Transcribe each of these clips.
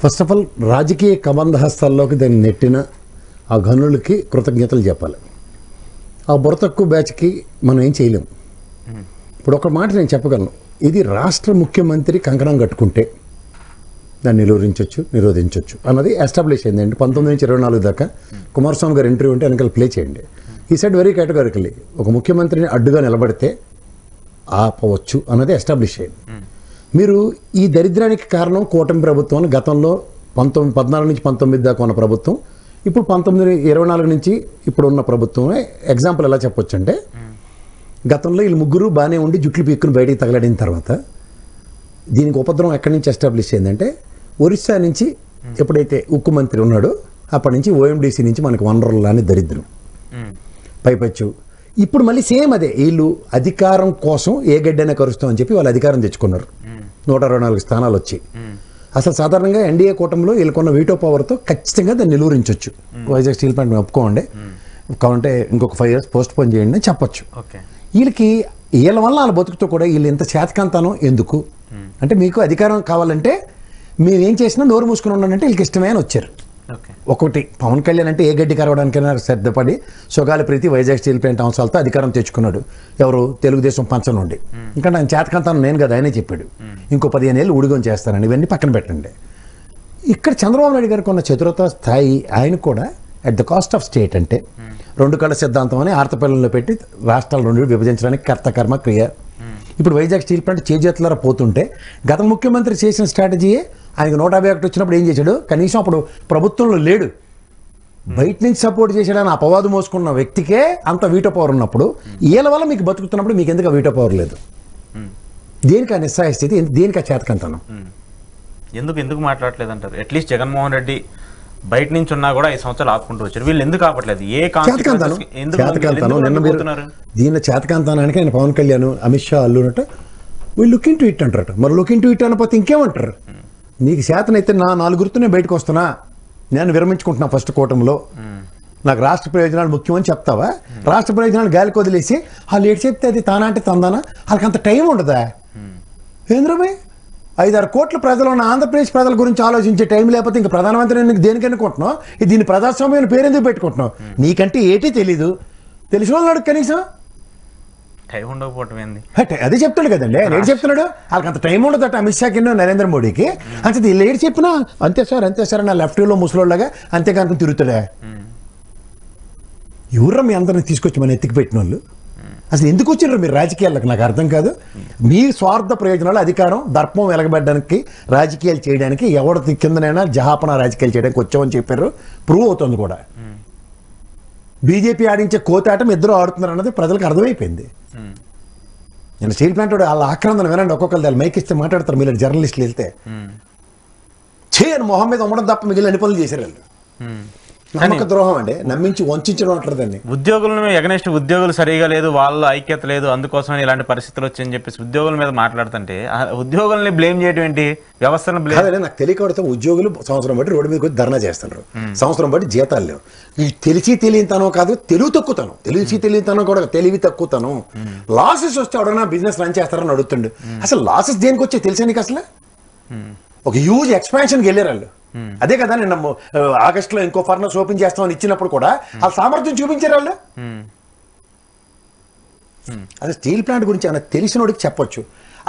First of all రాజకీయ కబంధహస్తాల్లోకి దాన్ని నెట్టిన ఆ గనులకి కృతజ్ఞతలు చెప్పాలి. ఆ బుర్ర తక్కువ బ్యాచ్కి మనం ఏం చేయలేము. ఇప్పుడు ఒక మాట నేను చెప్పగలను, ఇది రాష్ట్ర ముఖ్యమంత్రి కంకణం కట్టుకుంటే దాన్ని నిరోధించవచ్చు అన్నది ఎస్టాబ్లిష్ అయిందండి. 19 నుంచి 24 దాకా కుమారస్వామి గారు ఇంటర్వ్యూ ఉంటే వెనకాల ప్లే చేయండి. ఈ సైడ్ వెరీ కేటగారికలీ ఒక ముఖ్యమంత్రిని అడ్డుగా నిలబడితే ఆపవచ్చు అన్నది ఎస్టాబ్లిష్ అయింది. మీరు ఈ దరిద్రానికి కారణం కూటమి ప్రభుత్వం. గతంలో 14 నుంచి 19 దాకా ఉన్న ప్రభుత్వం, ఇప్పుడు 24 నుంచి ఇప్పుడు ఉన్న ప్రభుత్వమే. ఎగ్జాంపుల్ ఎలా చెప్పొచ్చు అంటే, గతంలో వీళ్ళు ముగ్గురు బాగానే ఉండి జుట్లు పీక్కుని బయటికి తగలడిన తర్వాత దీనికి ఉపద్రవం ఎక్కడి నుంచి ఎస్టాబ్లిష్ అయిందంటే, ఒరిస్సా నుంచి ఎప్పుడైతే ఉక్కు మంత్రి ఉన్నాడో అప్పటి నుంచి ఓఎండీసీ నుంచి మనకు వనరులని దరిద్రం పైపచ్చు. ఇప్పుడు మళ్ళీ సేమ్ అదే, వీళ్ళు అధికారం కోసం ఏ గడ్డైనా కరుస్తాం అని చెప్పి వాళ్ళు అధికారం తెచ్చుకున్నారు. 124 స్థానాలు వచ్చి అసలు సాధారణంగా ఎన్డీఏ కూటమిలో వీళ్ళకున్న వీటో పవర్తో ఖచ్చితంగా దాన్ని నిలువరించవచ్చు. వైజాగ్ స్టీల్ ప్లాంట్ ఒప్పుకోండి, కావాలంటే ఇంకొక 5 years పోస్ట్ పోన్ చేయండి అని చెప్పచ్చు. వీళ్ళకి వీళ్ళ వల్ల వాళ్ళ బతుకుతో కూడా వీళ్ళు ఎంత చేతకంతానో ఎందుకు అంటే, మీకు అధికారం కావాలంటే మీరు ఏం చేసినా నోరు మూసుకుని ఉన్నానంటే వీళ్ళకి ఇష్టమే అని వచ్చారు. ఒకటి, పవన్ కళ్యాణ్ అంటే ఏ గడ్డి కరవడానికైనా శ్రద్ధపడి సుగాలి ప్రీతి వైజాగ్ స్టీల్ ప్లాంట్ అంశాలతో అధికారం తెచ్చుకున్నాడు. ఎవరు? తెలుగుదేశం పంచం నుండి. ఇంకా ఆయన చేతకంతాను నేను కదా, ఆయనే చెప్పాడు ఇంకో 15 ఏళ్ళు ఉడిగం చేస్తానని. ఇవన్నీ పక్కన పెట్టండి. ఇక్కడ చంద్రబాబు నాయుడు గారికి ఉన్న చతురత స్థాయి, ఆయన కూడా at the cost of state అంటే 2 కళ్ళ సిద్ధాంతం అని ఆర్తపల్లిలో పెట్టి రాష్ట్రాలు 2 విభజించడానికి కర్మ క్రియ. ఇప్పుడు వైజాగ్ స్టీల్ ప్లాంట్ చేజేతులారా పోతుంటే గత ముఖ్యమంత్రి చేసిన స్ట్రాటజీయే ఆయనకు 151 వచ్చినప్పుడు ఏం చేశాడు? కనీసం అప్పుడు ప్రభుత్వంలో లేడు, బయట నుంచి సపోర్ట్ చేశాడని అపవాదు మోసుకున్న వ్యక్తికే అంత వీటో పవర్ ఉన్నప్పుడు, వీళ్ళ వల్ల మీకు బతుకుతున్నప్పుడు మీకు ఎందుకు వీటో పవర్ లేదు? దేనికి ఆ నిస్సహాయ స్థితి, దేనికి ఆ చేతకంతనం? ఎందుకు మాట్లాడలేదు అంటారు? అట్లీస్ట్ జగన్మోహన్ రెడ్డి బయట నుంచి ఉన్నా కూడా 5 సంవత్సరాలు ఆపుకుంటూ వచ్చారు, వీళ్ళు ఎందుకు ఆపట్లేదు? ఏ చేతకంతనం నిన్న మీరు దీని చేతకంతనానికి ఆయన పవన్ కళ్యాణ్ అమిత్ షా అల్లునట్టు వీళ్ళు లుక్ ఇన్ టు ఇట్ అంటారట. మరి లుక్ ఇన్ టు ఇట్ అనకపోతే ఇంకేమంటారు? నీకు చేతనైతే నా 4 గుర్తు నేను బయటకు వస్తున్నా, నేను విరమించుకుంటున్నా ఫస్ట్ కూటమిలో, నాకు రాష్ట్ర ప్రయోజనాలు ముఖ్యమని చెప్తావా? రాష్ట్ర ప్రయోజనాలు గాలికి వదిలేసి వాళ్ళు ఏడు చెప్తే అది తానా అంటే తందానా? వాళ్ళకి అంత టైం ఉండదా? ఏంద్రబాయ్, 5-6 కోట్ల ప్రజలు ఉన్న ఆంధ్రప్రదేశ్ ప్రజల గురించి ఆలోచించే టైం లేకపోతే ఇంకా ప్రధానమంత్రి నీకు దేనికి అనుకుంటున్నావు? దీన్ని ప్రజాస్వామ్యం పేరు ఎందుకు పెట్టుకుంటున్నావు? నీకంటే ఏటీ తెలీదు, తెలిసిన వాళ్ళు కనీసం టైం ఉండకపోవటం ఏంది? అదే చెప్తాడు కదండి, ఆయన ఏడు చెప్తున్నాడు. వాళ్ళకి అంత టైం ఉండదట అమిత్ షాకి నరేంద్ర మోడీకి. అంటే వీళ్ళు ఏడు చెప్పినా అంతే సార్ నా లెఫ్ట్లో ముసలోళ్ళగా అంతేకానుకుని తిరుగుతాడా? ఎవరు మీ అందరిని తీసుకొచ్చి మన ఎత్తికి పెట్టిన వాళ్ళు? అసలు ఎందుకు వచ్చినారు మీరు రాజకీయాలకు? నాకు అర్థం కాదు. మీ స్వార్థ ప్రయోజనాలు, అధికారం, దర్పం వెలగబెట్టడానికి, రాజకీయాలు చేయడానికి, ఎవరి కిందనైనా జహాపన రాజకీయాలు చేయడానికి వచ్చామని చెప్పారు. ప్రూవ్ అవుతుంది కూడా. బీజేపీ ఆడించే కోతాటం ఇద్దరు ఆడుతున్నారు అన్నది ప్రజలకు అర్థమైపోయింది. నేను స్టీల్ ప్లాంట్ వాళ్ళ ఆక్రందన వినండి, ఒక్కొక్కరు దాన్ని మైక్ ఇస్తే మాట్లాడతారు. మీరు జర్నలిస్టులు వెళ్తే చేయను మొహం మీద ఉమ్మడం తప్ప మిగిలిన అన్ని పనులు చేశారు వాళ్ళు. నమ్మక ద్రోహం అండి, నమ్మించి వంచడం అంటారు దాన్ని. ఉద్యోగులను ఎగనెస్ట్ ఉద్యోగులు సరిగా లేదు, వాళ్ళ ఐక్యత లేదు, అందుకోసమని ఇలాంటి పరిస్థితులు వచ్చాయని చెప్పేసి ఉద్యోగుల మీద మాట్లాడుతుంటే ఉద్యోగుల్ని బ్లేమ్ చేయడం ఏంటి? వ్యవస్థను బ్లేమ్. అదే నాకు తెలియకపోతే ఉద్యోగులు సంవత్సరం బట్టి రోడ్డు మీద ధర్నా చేస్తున్నారు, సంవత్సరం బట్టి జీతాలు లేవు. ఈ తెలియనితనం కాదు, తెలివి తక్కువతనం. తెలియనితనం కూడా తెలివి తక్కువతనం. లాసెస్ వస్తే ఎవడన్నా బిజినెస్ రన్ చేస్తారని అడుగుతుండు. అసలు లాసెస్ దేనికి వచ్చే తెలుసా నీకు? అసలు ఒక హ్యూజ్ ఎక్స్పాన్షన్కి వెళ్ళారు వాళ్ళు. అదే కదా నిన్న ఆగస్టులో ఇంకో ఫర్నస్ ఓపెన్ చేస్తామని ఇచ్చినప్పుడు కూడా వాళ్ళ సామర్థ్యం చూపించారు వాళ్ళు. అదే స్టీల్ ప్లాంట్ గురించి ఆయన తెలిసినోడికి చెప్పొచ్చు.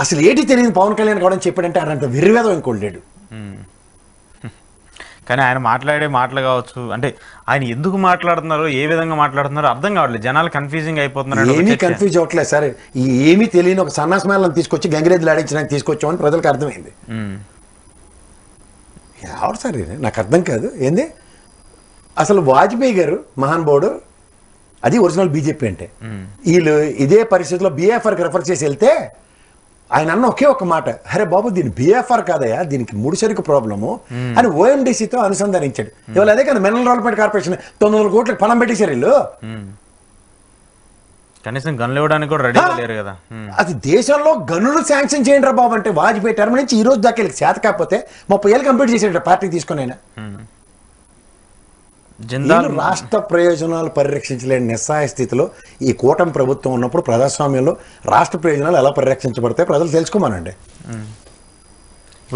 అసలు ఏంటి తెలియదు పవన్ కళ్యాణ్ కావడం చెప్పాడంటే ఆయన విర్వేదం ఇంకోటి లేడు. కానీ ఆయన మాట్లాడే మాటలు కావచ్చు, అంటే ఆయన ఎందుకు మాట్లాడుతున్నారో, ఏ విధంగా మాట్లాడుతున్నారో అర్థం కావట్లేదు. జనాలు కన్ఫ్యూజింగ్ అయిపోతున్నారు. ఏమీ కన్ఫ్యూజ్ అవ్వట్లేదు సార్. ఏమీ తెలియని ఒక సన్నాసమేళను తీసుకొచ్చి గంగిరెద్దులు ఆడించడానికి తీసుకొచ్చామని ప్రజలకు అర్థమైంది. ఎవరు సార్ నాకు అర్థం కాదు. ఏంది అసలు వాజ్పేయి గారు మహానుభావుడు, అది ఒరిజినల్ బీజేపీ అంటే. వీళ్ళు ఇదే పరిస్థితిలో బీఎఫ్ఆర్కి రెఫర్ చేసి వెళ్తే ఆయన అన్న ఒకే ఒక మాట, అరే బాబు దీని బీఎఫ్ఆర్ కాదయా, దీనికి ముడిసరుకు ప్రాబ్లము అని ఓఎండీసీతో అనుసంధానించాడు. ఇవాళ అదే కదా మినరల్ డెవలప్మెంట్ కార్పొరేషన్ 900 కోట్లకు పణం పెట్టేశారు వీళ్ళు. కనీసం గనులు ఇవ్వడానికి కూడా రెడీ లేరు కదా. అది దేశంలో గనులు శాంక్షన్ చేయండి రా బాబు అంటే వాజ్పేయి టర్మ్ నుంచి ఈ రోజు దాకా చేత కాకపోతే 30 ఏళ్ళు కంప్లీట్ చేసాడు పార్టీ తీసుకుని. అయినా రాష్ట్ర ప్రయోజనాలు పరిరక్షించలేని నిస్సహాయ స్థితిలో ఈ కూటమి ప్రభుత్వం ఉన్నప్పుడు ప్రజాస్వామ్యంలో రాష్ట్ర ప్రయోజనాలు ఎలా పరిరక్షించబడతాయి ప్రజలు తెలుసుకోమనండి.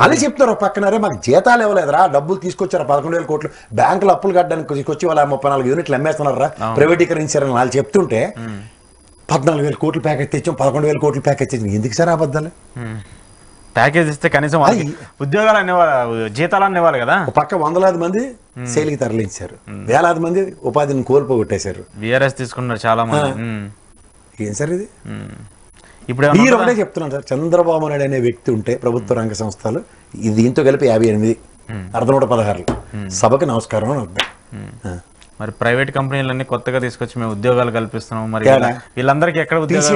అదే చెప్తారు పక్కనరే మాకు జీతాలు ఇవ్వలేదురా, డబ్బులు తీసుకొచ్చారా 11,000 కోట్లు, బ్యాంకులు అప్పులు కట్టడానికి తీసుకొచ్చి వాళ్ళ 34 యూనిట్లు అమ్మేస్తున్నారా, ప్రైవేటీకరించారని వాళ్ళు చెప్తుంటే 14,000 కోట్లు ప్యాకేజ్ తెచ్చాం, 11,000 కోట్లు ప్యాకేజ్ తెచ్చాం. ఎందుకు సార్ అబద్ధాలు? ప్యాకేజ్ ఇస్తే కనీసం ఉద్యోగాలు అనేవాళ్ళు, జీతాలు అనేవాళ్ళు కదా. పక్క 100,000 మంది శైలికి తరలించారు, వేలాది మంది ఉపాధిని కోల్పోగొట్టేశారు. బీఆర్ఎస్ తీసుకున్నారు చాలా మంది. ఏం సార్ ఇది? ఇప్పుడు మీరు ఒకటే చెప్తున్నాను సార్, చంద్రబాబు నాయుడు అనే వ్యక్తి ఉంటే ప్రభుత్వ రంగ సంస్థలు దీంతో కలిపి 58, అర్ధనూట 16 సభకి నమస్కారం అని అర్థం. మరి ప్రైవేట్ కంపెనీలన్నీ కొత్తగా తీసుకొచ్చి మేము ఉద్యోగాలు కల్పిస్తున్నాం, మరి వీళ్ళందరికీ ఎక్కడ ఉద్యోగాలు?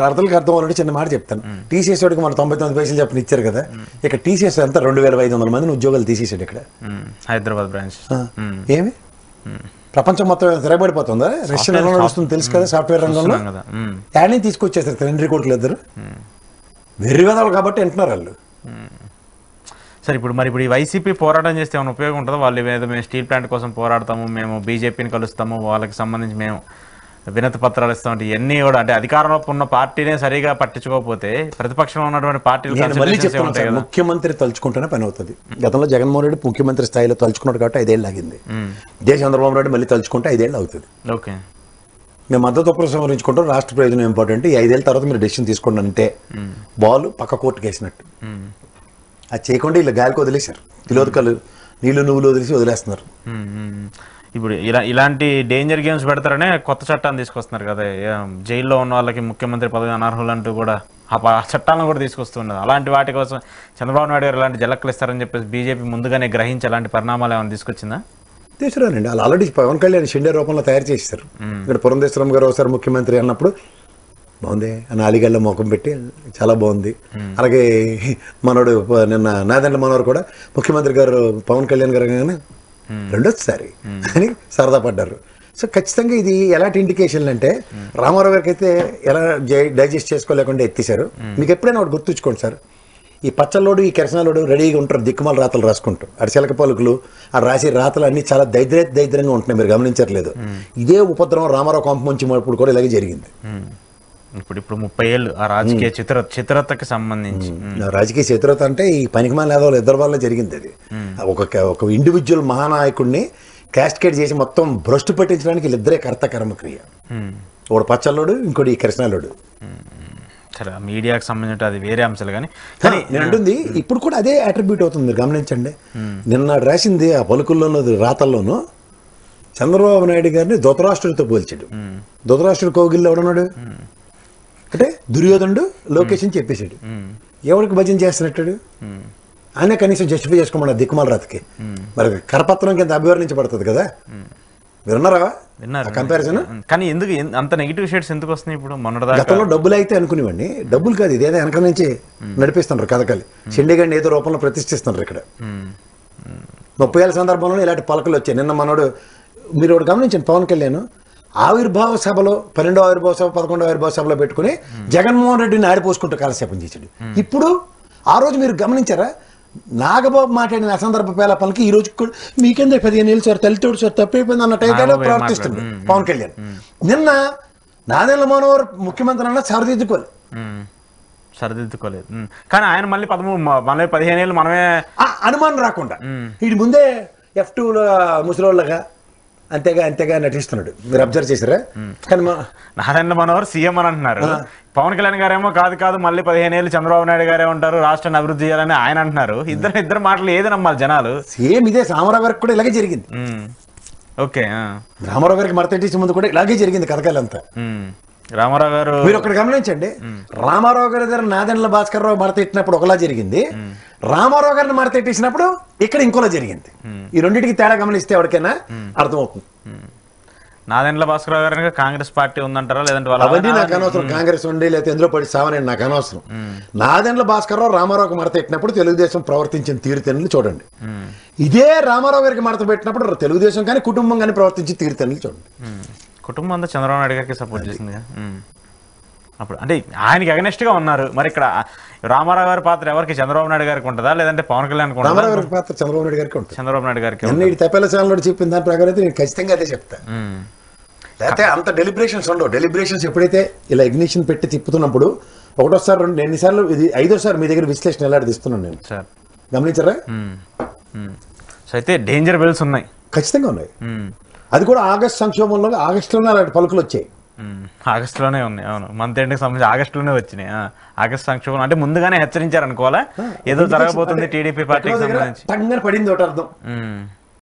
అర్థాలకు అర్థం అవ్వాలంటే చిన్న మాట చెప్తాను. టీసీఎస్ వాడికి మన 99 పైసలు చెప్పని ఇచ్చారు కదా, ఇక్కడ టీసీఎస్ అంతా 2,500 మందిని ఉద్యోగాలు తీసేసాడు ఇక్కడ హైదరాబాద్ బ్రాంచ్. ఏమి ప్రపంచం మొత్తం తిరగబడిపోతుందా? రష్యన్ ఎలా నడుస్తుంది తెలుసు కదా, సాఫ్ట్వేర్ రంగంలో యాడ్ని తీసుకొచ్చేసారు తండ్రి కొడుకులు ఇద్దరు, వెర్రివేదాలు కాబట్టి వింటున్నారు వాళ్ళు. సరే ఇప్పుడు ఈ వైసీపీ పోరాటం చేస్తే ఏమైనా ఉపయోగం ఉంటుందో? వాళ్ళు ఏదో మేము స్టీల్ ప్లాంట్ కోసం పోరాడతాము, మేము బీజేపీని కలుస్తాము, వాళ్ళకి సంబంధించి మేము వినతి పత్రాలు ఇస్తామంటే ఇవన్నీ కూడా, అంటే అధికారంలో ఉన్న పార్టీనే సరిగా పట్టించుకోకపోతే ప్రతిపక్షంలో ఉన్నటువంటి పార్టీలు ముఖ్యమంత్రి తలుచుకుంటేనే పని అవుతుంది. గతంలో జగన్మోహన్ రెడ్డి ముఖ్యమంత్రి స్థాయిలో తలుచుకున్నాడు కాబట్టి 5 ఏళ్ళు ఆగింది. ఇదే చంద్రబాబు నాయుడు మళ్ళీ తలుచుకుంటే 5 ఏళ్ళు అవుతుంది. ఓకే, మేము మద్దతు ఉపసంహరించుకుంటాం, రాష్ట్ర ప్రయోజనం ఇంపార్టెంట్, 5 ఏళ్ళ తర్వాత మీరు డెసిషన్ తీసుకోండి అంటే బాల్ పక్క కోర్టుకి వేసినట్టు. అది చేయకుండా ఇలా గాలికి వదిలేశారు, తిలోదకాలు నీళ్లు నువ్వులు వదిలేసి వదిలేస్తున్నారు. ఇప్పుడు ఇలాంటి డేంజర్ గేమ్స్ పెడతారనే కొత్త చట్టాన్ని తీసుకొస్తున్నారు కదా, జైల్లో ఉన్న వాళ్ళకి ముఖ్యమంత్రి పదవి అనర్హులు అంటూ కూడా ఆ చట్టాలను కూడా తీసుకొస్తున్నారు. అలాంటి వాటి కోసం చంద్రబాబు నాయుడు గారు ఇలాంటి జలక్కలు ఇస్తారని చెప్పేసి బీజేపీ ముందుగానే గ్రహించి అలాంటి పరిణామాలు ఏమైనా తీసుకొచ్చిందా? తీసుకురానండి, వాళ్ళు ఆల్రెడీ పవన్ కళ్యాణ్ షిండే రూపంలో తయారు చేస్తారు. ఇక్కడ పురంధేశ్వరం గారు ఒకసారి ముఖ్యమంత్రి అన్నప్పుడు బాగుంది, నాలుగేళ్ల ముఖం పెట్టి చాలా బాగుంది. అలాగే మనోడు నిన్న నాదెండ్ల మనోడు కూడా ముఖ్యమంత్రి గారు పవన్ కళ్యాణ్ గారు కానీ రెండోసారి అని సరదా పడ్డారు. సో ఖచ్చితంగా ఇది ఎలాంటి ఇండికేషన్లు అంటే, రామారావు గారికి అయితే ఎలా డైజెస్ట్ చేసుకోలేకుండా ఎత్తేసారు. మీకు ఎప్పుడైనా ఒకటి గుర్తుంచుకోండి సార్, ఈ పచ్చల్లోడు ఈ కెరసనాలోడు రెడీగా ఉంటారు, దిక్కుమాల రాతలు రాసుకుంటారు, అటు చిలక పలుకులు ఆ రాసే రాతలు అన్ని చాలా దైద్యంగా ఉంటున్నాయి, మీరు గమనించట్లేదు. ఇదే ఉపద్రవం రామారావు కొంప ముంచినప్పుడు కూడా ఇలాగే జరిగింది. ఇప్పుడు 30 ఏళ్ళు ఆ రాజకీయ చిత్రతకి సంబంధించి, రాజకీయ చిత్రత అంటే ఈ పనికిమాల నేతలు ఇద్దరు వల్ల జరిగింది. అది ఒక ఇండివిజువల్ మహానాయకుడిని క్యాస్కేడ్ చేసి మొత్తం భ్రష్టు పట్టించడానికి వీళ్ళిద్దరే కర్తకర్మక్రియ. ఒకడు పచ్చల్లోడు, ఇంకోటి ఈ కృష్ణాలోడు. సరే, మీడియాకి సంబంధించి అది వేరే అంశాలు. కానీ నేను అంటుంది ఇప్పుడు కూడా అదే అట్రిబ్యూట్ అవుతుంది, మీరు గమనించండి. నిన్న రాసింది ఆ పలుకుల్లోనూ రాతల్లోనూ చంద్రబాబు నాయుడు గారిని ధృతరాష్ట్రుడితో పోల్చాడు. ధృతరాష్ట్రుడు కౌగిల్లో ఎవడన్నాడు అంటే దుర్యోధనుడు లోకేష్ అని చెప్పేశాడు. ఎవరికి భజన చేస్తున్నట్టాడు? ఆయన కనీసం జస్టిఫై చేసుకోమన్నా దిక్కుమాల రాతకి. మరి కరపత్రం కింద అభివర్ణించబడుతుంది కదా, మీరు విన్నారా కంపారిజన్? కానీ ఎందుకు అంత నెగిటివ్ షేడ్స్ ఎందుకు వస్తున్నాయి ఇప్పుడు? గతంలో డబ్బులు అయితే అనుకునేవాడిని, డబ్బులు కాదు, ఇదేదో వెనక నుంచి నడిపిస్తున్నారు కథకలి. షిండేగాడిని ఏదో రూపంలో ప్రతిష్ఠిస్తున్నారు ఇక్కడ. 30 ఏళ్ళ సందర్భంలో ఇలాంటి పలకలు వచ్చాయి. నిన్న మనోడు మీరు ఒకటి గమనించండి, పవన్ కళ్యాణ్ ఆవిర్భావ సభలో 12వ ఆవిర్భావ సభ 11వ ఆవిర్భావ సభలో పెట్టుకుని జగన్మోహన్ రెడ్డిని ఆడిపోసుకుంటూ కాలక్షేపం చేశాడు. ఇప్పుడు ఆ రోజు మీరు గమనించారా, నాగబాబు మాట్లాడిన అసందర్భ పేలపలకి ఈ రోజు మీకెందుకు 15 ఏళ్ళు సార్, తల్లితోడు సార్, తప్పైపోయింది అన్న టైంలో ప్రవర్తిస్తుంది పవన్ కళ్యాణ్. నిన్న నాదెండ్ల మనోహర్ ముఖ్యమంత్రి అన్న సరిదిద్దుకోలేదు. కానీ ఆయన మళ్ళీ 15 ఏళ్ళు మనమే అనుమానం రాకుండా వీడి ముందే F2లో ముసలోళ్ళగా అంతేగా నటిస్తున్నాడు. మీరు అబ్జర్వ్ చేశారా? కానీ నారాయణ మనోహర్ సీఎం అని అంటున్నారు, పవన్ కళ్యాణ్ గారేమో కాదు మళ్ళీ 15 ఏళ్ళు చంద్రబాబు నాయుడు గారే ఉంటారు, రాష్ట్రాన్ని అభివృద్ధి చేయాలని ఆయన అంటున్నారు. ఇద్దరు మాటలు ఏది నమ్మాలి జనాలు? సేమ్ ఇదే రామారావు గారికి కూడా ఇలాగే జరిగింది. ఓకే, రామారావు గారికి మరతెట్టించే ముందు కూడా ఇలాగే జరిగింది కథకాలంతా. రామారావు గారు మీరు ఒకటి గమనించండి, రామారావు గారి దగ్గర నాదెండ్ల భాస్కర్ రావు మడతెట్టినప్పుడు ఒకలా జరిగింది, రామారావు గారిని మడతెట్టించినప్పుడు ఇక్కడ ఇంకోలా జరిగింది. ఈ రెండింటికి తేడా గమనిస్తే ఎవరికైనా అర్థమవుతుంది. నాదెండ్ల భాస్కర్ గారు కాంగ్రెస్ పార్టీ ఉందంటారా లేదంటే అవన్నీ నాకు అనవసరం, కాంగ్రెస్ ఉండి లేకపోతే ఎందులో పడి సావనండి నాకు అనవసరం. నాదెండ్ల భాస్కర్ రావు రామారావుకి మడత పెట్టినప్పుడు తెలుగుదేశం ప్రవర్తించిన తీరుతెన్నులు చూడండి, ఇదే రామారావు గారికి మడత పెట్టినప్పుడు తెలుగుదేశం కానీ కుటుంబం కానీ ప్రవర్తించిన తీరుతెన్నులు చూడండి. కుటుంబం అంతా చంద్రబాబు నాయుడు గారికి సపోర్ట్ చేసింది అప్పుడు, అంటే ఆయనకి అగనెస్ట్ గా ఉన్నారు. మరి ఇక్కడ రామారావు గారి పాత్ర ఎవరికి, చంద్రబాబు నాయుడు గారికి ఉంటుందా లేదంటే పవన్ కళ్యాణ్? రామారావు గారి పాత్ర చంద్రబాబు నాయుడు గారికి ఉంటుంది. చంద్రబాబు నాయుడు గారికి తెప్పల ఛానల్ చెప్పిన దాని ప్రకారం అయితే నేను ఖచ్చితంగా అదే చెప్తా. లేకపోతే అంత డెలిబరేషన్స్ ఉండవు. డెలిబరేషన్స్ ఎప్పుడైతే ఇలా ఇగ్నిషన్ పెట్టి తిప్పుతున్నప్పుడు ఒకటోసారి ఎన్నిసార్లు ఇది 5వ సారి మీ దగ్గర విశ్లేషణ ఎలాంటిది ఇస్తున్నాను నేను. గమనించారా? సో అయితే డేంజర్ బెల్స్ ఉన్నాయి, ఖచ్చితంగా ఉన్నాయి. అది కూడా ఆగస్ట్ సంక్షోభంలో ఆగస్టులోనే అలాంటి పలుకులు వచ్చాయి. ఆగస్టులోనే ఉన్నాయి. అవును, మంత్ ఎండ్కి సంబంధించి ఆగస్టులోనే వచ్చినాయి. ఆగస్ట్ సంక్షోభం అంటే ముందుగానే హెచ్చరించారు అనుకోవాలా, ఏదో జరగబోతుంది టీడీపీ పార్టీకి సంబంధించి. పడింది ఒకటి అర్థం.